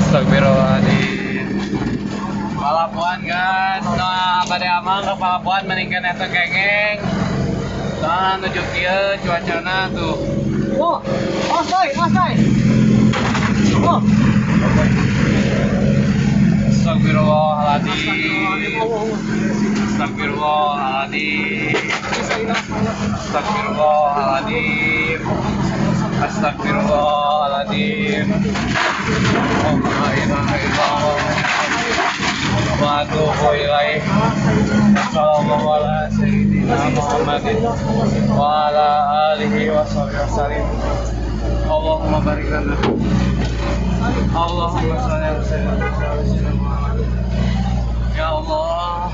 Astagfirullahaladzim. Palabuhan guys, nah pada aman ke Palabuhan meningkat eta kengeng. Nah nuju kieu cuacana tuh. Oh, asai. Oh. Astagfirullahaladzim. Astagfirullahaladzim. Astagfirullahaladzim. Astagfirullahaladzim. La ilaha illallah. Wa atubu ilaih. Sallallahu ala sayyidina Muhammadin wa ala alihi wa sahbihi wasallim. Allahumma barik lana. Allahumma shalli ala sayyidina Muhammad. Ya Allah.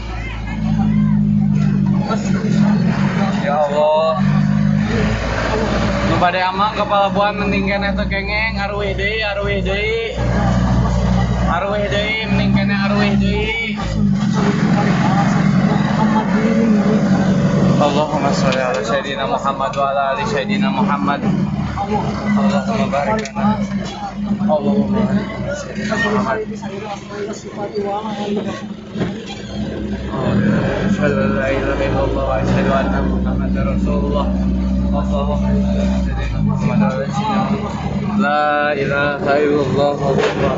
Ya Allah. Nu bade amang kepala buan meningkan eta kengeng arwih deui meningkan arwih deui. Allahumma shalli ala sayyidina Muhammad wa ala ali sayyidina Muhammad. Allahumma barik lana. Allahumma barik lana sayyidina Muhammad. Asyhadu an la ilaha illallah wa asyhadu anna Muhammadar Rasulullah. Allahumma barik lana sayyidina Muhammad wa ala sayyidina Muhammad. La ilaha illallah wallahu akbar.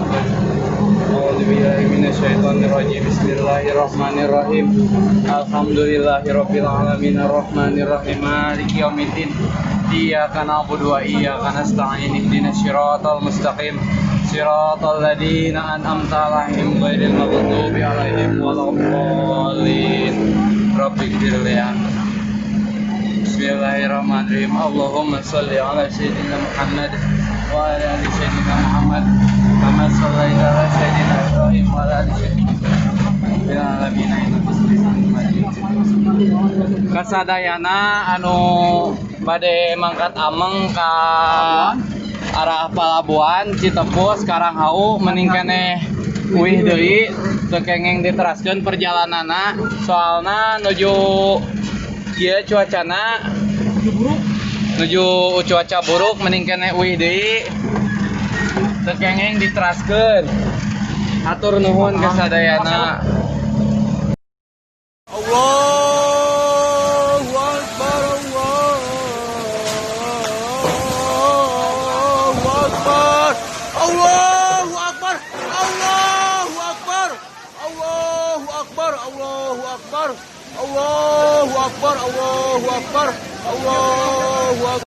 A'udzu billahi minasyaitonir rajim. Bismillahirrahmanirrahim. Alhamdulillahirabbil alamin arrahmanir rahim maliki yaumiddin. Iyyaka na'budu wa iyyaka nasta'in ihdinas siratal mustaqim siratal ladzina an'amta 'alaihim ghairil maghdubi 'alaihim waladdallin. Rabbighfirli. Bismillahirrahmanirrahim. Allahumma shalli ala sayyidina Muhammad wa ala ali sayyidina Muhammad kama shallaita ala sayyidina Ibrahim wa ala ali sayyidina kasadayana anu bade mangkat ameng ka arah Palabuhan Citepus Karanghau meningkane wih deui teu kengeng diteraskeun perjalananna soalna nuju kieu cuacana nuju cuaca buruk meningkane wih deui teu kengeng diteraskeun. Atur nuhun kasadayana. Allahu Akbar, Allahu Akbar, Allahu Akbar, Allahu Akbar, Allahu Akbar, Allahu Akbar, Allahu Akbar, Allahu Akbar.